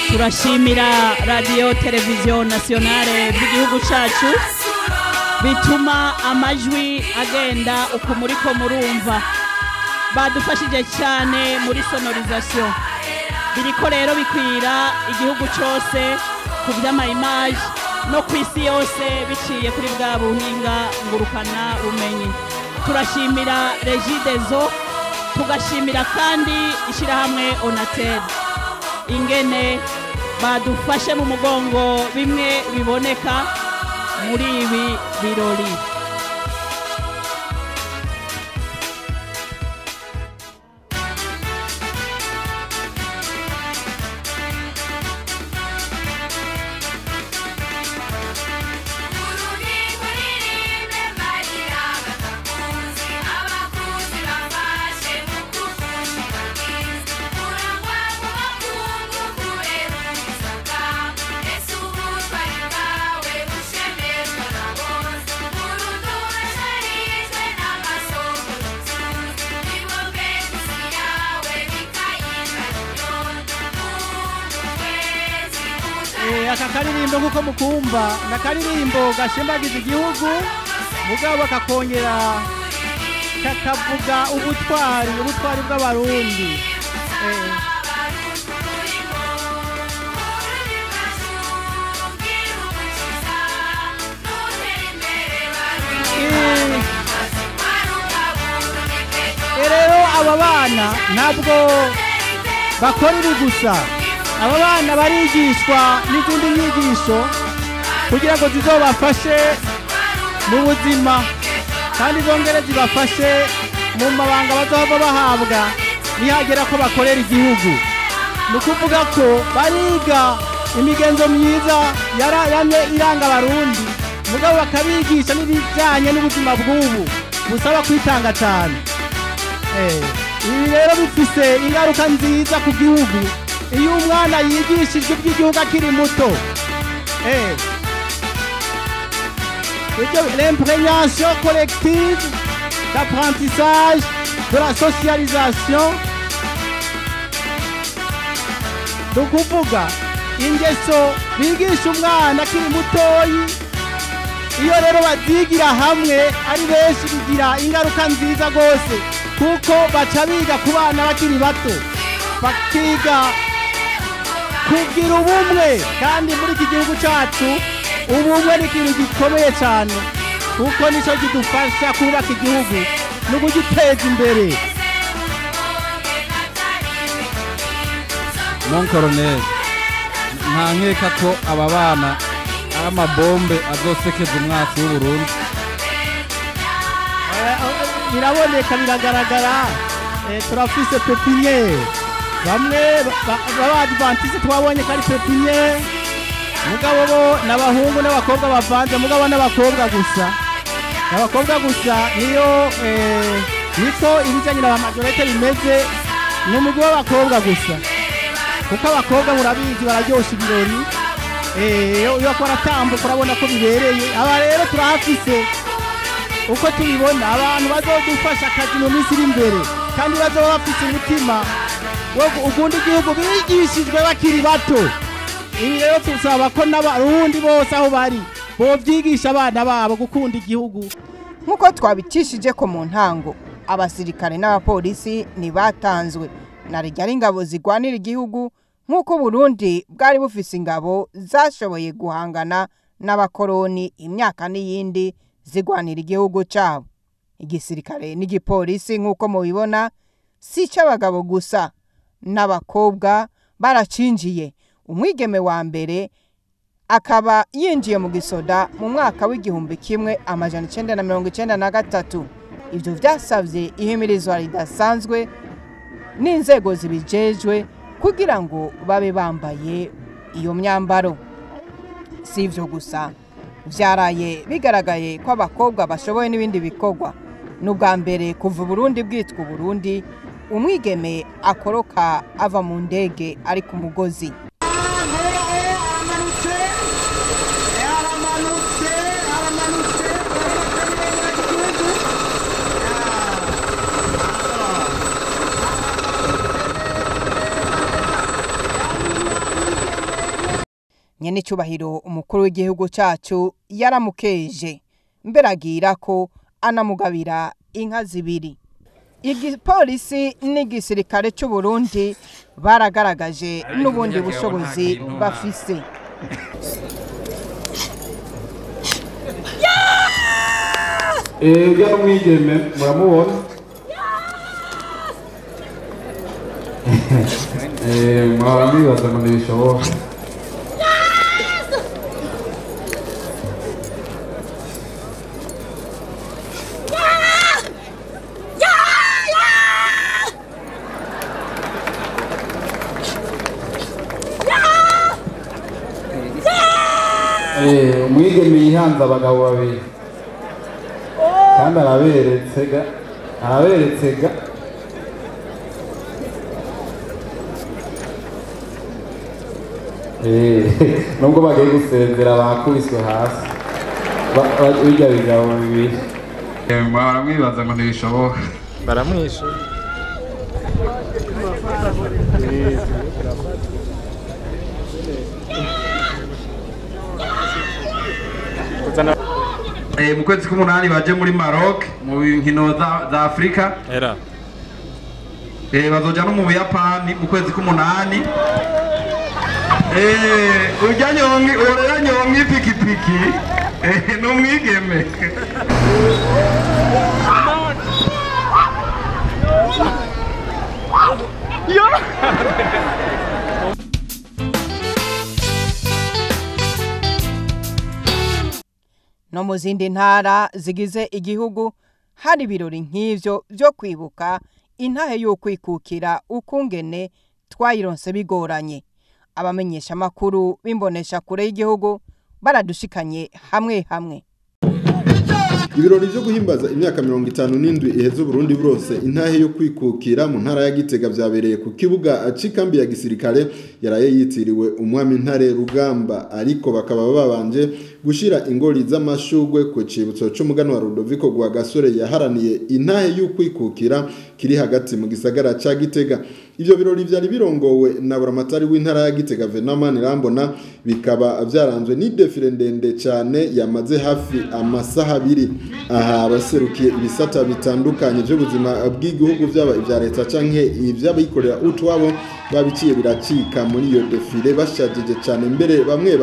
Turashimira radio televiziyo nationale by'igihugu cyacu bituma amajwi agenda uko muriko murumva. Badufashije cyane muri sonorisation. Biriko rero bikwira igihugu cyose ku by'amayimaje no ku isi yose biciye kuri bwa buhinga ngurukana bumenyi. Turashimira Regidezo, tugashimira kandi ishyirahamwe Onatel ingene badufashe mu mugongo bimwe biboneka muri ibi birori. Aka karirimbo kuko mukumva na karirimbo gashembagiza igihugu mugabo kakongera kakavuga ubutwari bw'abarundi. Rero aba bana ntabwo bakora ibi gusa, aba bana barigishwa n'izindi nyigisho kugira ngo zizobafashe mu buzima kandi zongere zibafashe mu mabanga bazohava bahabwa nihagera ko bakorera igihugu. Ni ukuvuga ko bariga imigenzo myiza yamye iranga abarundi mugabo bakabigisha n'ibijyanye n'ubuzima bw'ubu busaba kwitanga cyane. Ibi rero bifise ingaruka nziza ku gihugu iyo umwana yigishijwe iby'igihugu akiri muto. L'imprégnation collective d'apprentissage de la socialisation, ni ukuvuga ingeso bigisha umwana akiri mutoyi. Iyo rero bazigira hamwe ari benshi bigira ingaruka nziza rwose kuko baca biga ku bana bakiri bato, bakiga kugira ubumwe. Kandi muri iki gihugu cyacu ubumwe ni ikintu gikomeye cyane kuko nicyo kidufasha kubaka igihugu no kugiteza imbere. Mon Colonel, nta nkeka ko aba bana ari amabombe azosekeza umwasi w'Uburundi. Biraboneka, biragaragara. Turafise pepiniere bamwe b'abadventiste twabonye ko ari pepiniere mugabo bo n'abahungu n'abakobwa bavanze mugabo n'abakobwa gusa niyo niko ibijyanye na majorite bimeze. Ni umugwi w'abakobwa gusa kuko abakobwa murabizi bararyosha ibirori. Iyo baratambuka urabona ko bibereye. Aba rero turahafise uko tubibona abantu bazodufasha akazi mu minsi iri imbere kandi bazoba bafite umutima ubundi igihugu bigishijwe bakiri bato. Ibi rero tusaba ko n'abarundi bose aho bari bovyigisha abana babo gukunda igihugu. Nkuko twabicishije ko mu ntango, abasirikare n'abapolisi ntibatanzwe na ryari ingabo zigwanira igihugu nkuko Uburundi bwari bufise ingabo zashoboye guhangana n'abakoroni imyaka n'iyindi zigwanira igihugu cyabo. Igisirikare n'igipolisi nkuko mubibona si cy'abagabo gusa, n'abakobwa baracinjiye. Umwigeme wa mbere akaba yinjiye mu gisoda mu mwaka w'1993. Ibyo byasabye ihimirizwa ridasanzwe n'inzego zibijejwe kugira ngo babe bambaye iyo myambaro. Si ivyo gusa, vyaraye bigaragaye ko abakobwa bashoboye n'ibindi bikorwa. N'ubwa mbere kuva Burundi bwitwa Burundi, umwigeme akoroka ava mu ndege ari ku mugozi. nyene cubahiro umukuru w'igihugu cacu yaramukeje mbere agira ko anamugabira inka zibiri. Igipolisi n'igisirikare c'Uburundi baragaragaje n'ubundi bushobozi bafise. Ujya n'umwigeme muramubona mwaba mwibaza ngo ntibishoboka. Umwigeme yihanze abagabo babiri kandi araberetse ga nubwo bagiye gusezera bakubiswe hasi bijya bigabo bibiri. Baramwibaza ngo ntibishoboka, baramwishe. Mu kwezi k'umunani baje muri Maroc mu nkino za Afrika bazoja no mu Buyapani mu kwezi k'umunani. Urya nyongi ipikipiki n'umwigeme. No mu zindi ntara zigize igihugu hari ibirori nk'ivyo vyo kwibuka intahe yo kwikukira ukungene twayironse bigoranye. Abamenyesha makuru bimbonesha kure y'igihugu baradushikanye hamwe hamwe. Ibirori byo guhimbaza imyaka 57 iheze Uburundi burose intahe yo kwikukira mu ntara ya Gitega vyabereye ku kibuga cikambi ya gisirikare yaraye yitiriwe umwami ntare Rugamba, ariko bakaba babanje gushira ingori z'amashugwe ku cibutso c'umugano wa Rudoviko gwa Gasore yaharaniye intahe yo kwikukira kiri hagati mu gisagara ca Gitega. Ivyo birori vyari birongowe na buramatari w'intara ya Gitega Venamani Rambona, bikaba vyaranzwe ni defile ndende cyane yamaze hafi amasaha abiri. Aha abaserukiye ibisata bitandukanye by'ubuzima bw'igihugu byaba ivya leta canke ivy'abikorera utwabo babiciye biracika muri iyo defile bashajije cyane, mbere bamwe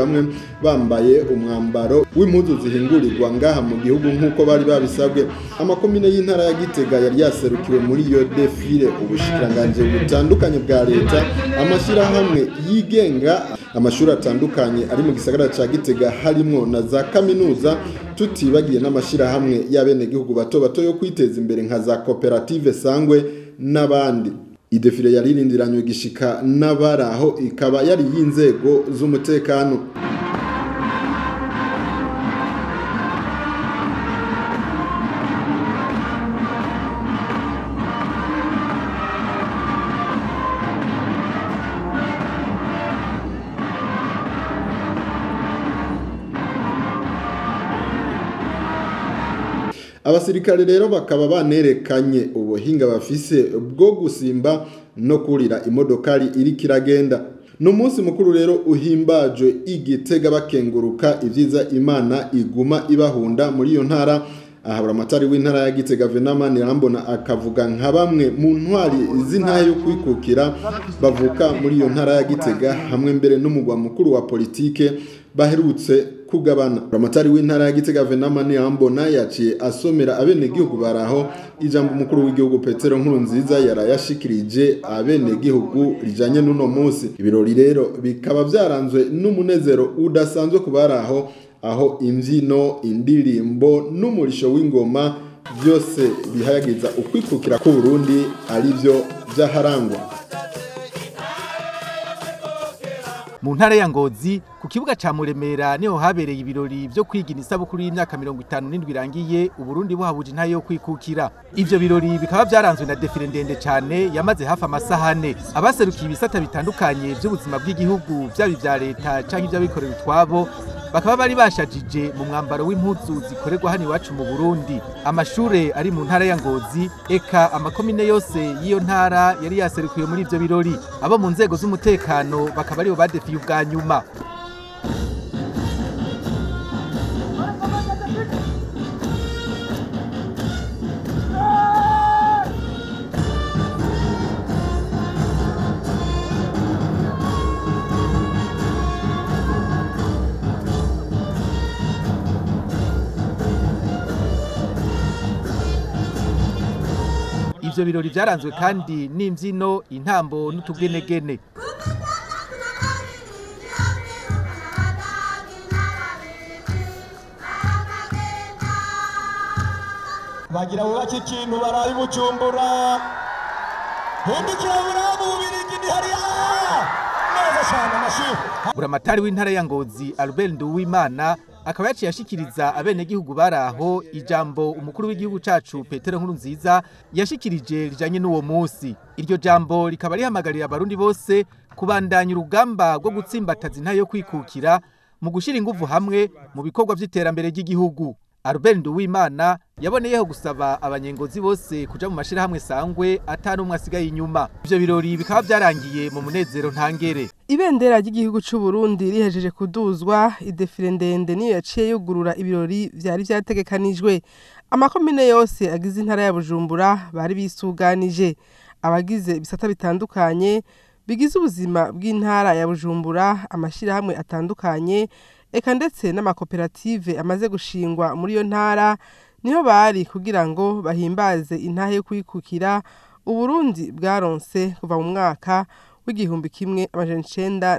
bambaye umwambaro w'impuzu zihingurirwa ngaha mu gihugu nk'uko bari babisabwe. Amakomine y'intara ya Gitega yari yaserukiwe muri iyo defile. Ubushikiranganje butandukanye bwa leta, amashirahamwe yigenga, amashuri atandukanye ari mu gisagara ca Gitega harimo na za kaminuza, tutibagiye n'amashirahamwe y'abene gihugu bato yo kwiteza imbere nka za koperative Sangwe n'abandi. Idefile yaririndiranywe gishika n'abaraho, ikaba yari y'inzego z'umutekano. Abasirikare rero bakaba banerekanye ubuhinga bafise bwo gusimba no kurira imodokari iri kiragenda. No munsi mukuru rero uhimbajwe Igitega bakenguruka ivyiza Imana iguma ibahunda muri iyo ntara. Aha buramatari w'intara ya Gitega Venamani Rambona akavuga nka bamwe mu ntwari z'intahe yo kwikukira bavuka muri iyo ntara ya Gitega, hamwe mbere n'umugwa mukuru wa politike baherutse kugabana. Buramatari w'intara ya Gitega Venamani Rambona yaciye asomera abene gihugu baraho ijambo umukuru w'igihugu Petero Nkurunziza yarayashikirije abene gihugu rijanye n'uno munsi. Ibirori rero bikaba vyaranzwe n'umunezero udasanzwe kubaraho, aho imvyino, indirimbo n'umurisho w'ingoma byose bihayagiza ukwikukira ku Burundi arivyo vyaharangwa. Mu ntara ya Ngozi ku kibuga ca Muremera niho habereye ibirori byo kwigina isabukuru y'imyaka 57 irangiye Uburundi buhabuje intahe yo kwikukira. Ivyo birori bikaba vyaranzwe na defile ndende cyane yamaze hafi amasaha 4. Abaserukiye ibisata bitandukanye by'ubuzima bw'igihugu byaba ivya leta canke ivy'abikorera utwabo bakaba bari bashajije mu mwambaro w'impuzu zikorerwa hano iwacu mu Burundi. Amashure ari mu ntara ya Ngozi eka amakomine yose y'iyo ntara yari yaserukiye muri ivyo birori. Abo mu nzego z'umutekano bakaba aribo badefiye ubwa nyuma. ivyo birori vyaranzwe kandi n'imvyino, intambo n'utugenegene. bagira bubake ikintu barabi Bujumbura hindukira buramu Ububirigi ni hariya neza cyane amashiho. Buramatari w'intara ya Ngozi Albert Nduwimana akaba yaciye ashikiriza abenegihugu baraho ijambo umukuru w'igihugu cacu Petero Nkurunziza yashikirije rijanye n'uwo munsi. Iryo jambo rikaba rihamagarira abarundi bose kubandanya urugamba rwo gutsimbataza intara yo kwikukira mu gushira inguvu hamwe mu bikorwa vy'iterambere ry'igihugu. Albert Nduwimana yaboneyeho gusaba abanyengozi bose kuja mu mashirahamwe sangwe atanumwe asigaye inyuma. Ivyo birori bikaba vyarangiye mu munezero ntangere. Ibendera ry'igihugu c'u Burundi rihejeje kuduzwa, idefile ndende niyo yaciye yugurura ibirori vyari vyategekanijwe. Amakomine yose agize intara ya Bujumbura bari bisuganije. Abagize ibisata bitandukanye bigize ubuzima bw'intara ya Bujumbura, amashirahamwe atandukanye eka ndetse n'amakoperative amaze gushingwa muri iyo ntara niho bari kugira ngo bahimbaze intahe yo kwikukira Uburundi bwaronse kuva mu mwaka w'igihumbi kimwe amajana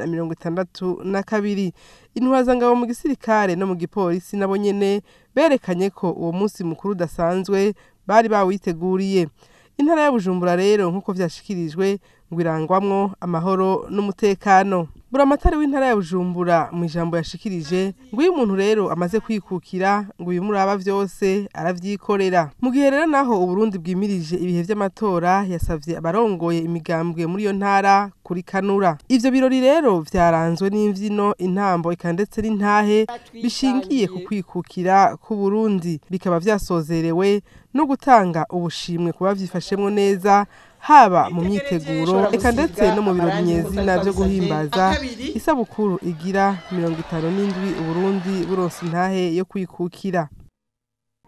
1962. Intwazangabo mu gisirikare no mu gipolisi nabo nyene berekanye ko uwo munsi mukuru udasanzwe bari bawiteguriye. Intara ya Bujumbura rero nkuko vyashikirijwe ngo irangwamwo amahoro n'umutekano. Buramatari w'intara ya Bujumbura mu ijambo yashikirije ngo uyu muntu rero amaze kwikukira ngo ibimuraba vyose aravyikorera. Mu gihe rero naho Uburundi bwimirije ibihe vy'amatora yasavye abarongoye imigambwe muri iyo ntara kuri kanura. Ivyo birori rero vyaranzwe n'imvyino, intambo eka ndetse n'intahe bishingiye ku kwikukira ku Burundi, bikaba vyasozerewe no gutanga ubushimwe kuba vyifashemwo neza haba mu myiteguro eka ndetse no mu birori nyezina byo guhimbaza isabukuru igira 57 Uburundi buronse intahe yo kwikukira.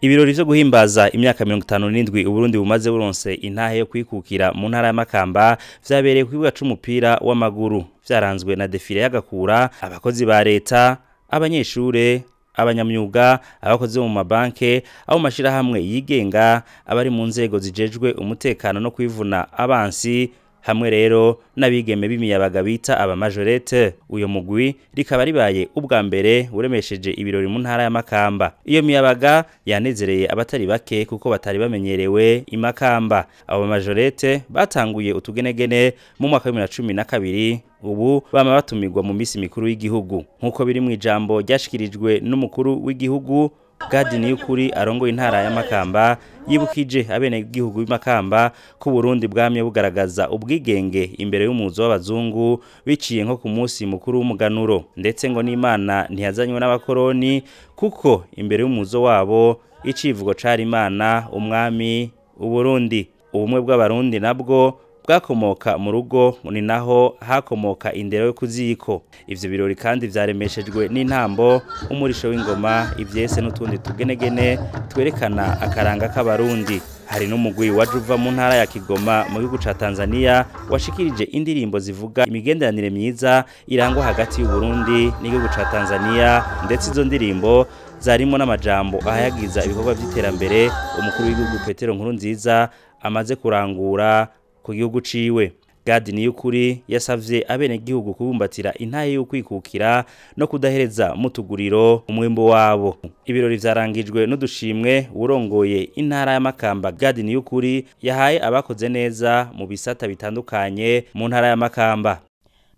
Ibirori vyo guhimbaza imyaka 57 Uburundi bumaze buronse intahe yo kwikukira mu ntara ya Makamba vyabereye ku kibuga c'umupira w'amaguru. Vyaranzwe na defile y'agakura, abakozi ba leta, abanyeshure, abanyamyuga, abakozi mu mabanke, abo mashirahamwe yigenga, abari mu nzego zijejwe umutekano no kwivuna abansi, hamwe rero n'abigeme b'imiyabaga bita abamajorete. Uyo mugwi rikaba ribaye ubwa mbere uremesheje ibirori mu ntara ya Makamba. Iyo miyabaga yanezereye abatari bake kuko batari bamenyerewe imakamba. Abo majorete batanguye utugenegene mu mwaka wa 2012, ubu bama batumirwa mu misi mikuru y'igihugu nkuko biri mu ijambo ryashikirijwe n'umukuru w'igihugu. Gadi ni ukuri arongo intara ya Makamba yibukije abene igihugu b'Makamba ku Burundi bwamye bugaragaza ubwigenge imbere y'umuzo w'abazungu biciye nko ku munsi mukuru w'umuganuro, ndetse ngo n'Imana ntiyazanywe n'abakoroni kuko imbere y'umuzo wabo icivugo cari Imana umwami Uburundi. Ubumwe bw'abarundi nabwo bwakomoka mu rugo, ni naho hakomoka indero yo kuziko. Ivyo birori kandi vyaremeshejwe n'intambo, umurisho w'ingoma, ivyese n'utundi tugenegene twerekana akaranga k'abarundi. Hari n'umugwi wajuva mu ntara ya Kigoma mu gihugu ca Tanzania washikirije indirimbo zivuga imigenderanire myiza irangwa hagati y'u Burundi n'igihugu ca Tanzania, ndetse izo ndirimbo zarimo n'amajambo ahayagiza ibikorwa vy'iterambere umukuru w'igihugu Petero Nkurunziza amaze kurangura ku gihugu ciwe. Gadi ni ukuri yasavye abene gihugu kubumbatira intahe yo kwikukira no kudahereza mutuguriro umwimbo wabo. Ibirori vyarangijwe n'udushimwe urongoye intara ya Makamba. Gadi ni ukuri yahaye abakoze neza mu bisata bitandukanye mu ntara ya Makamba.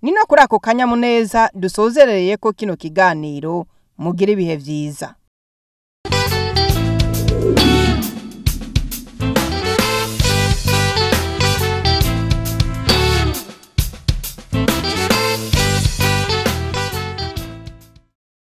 Nino kuri ako kanyamuneza dusozereye ko kino kiganiro, mugire ibihe vyiza.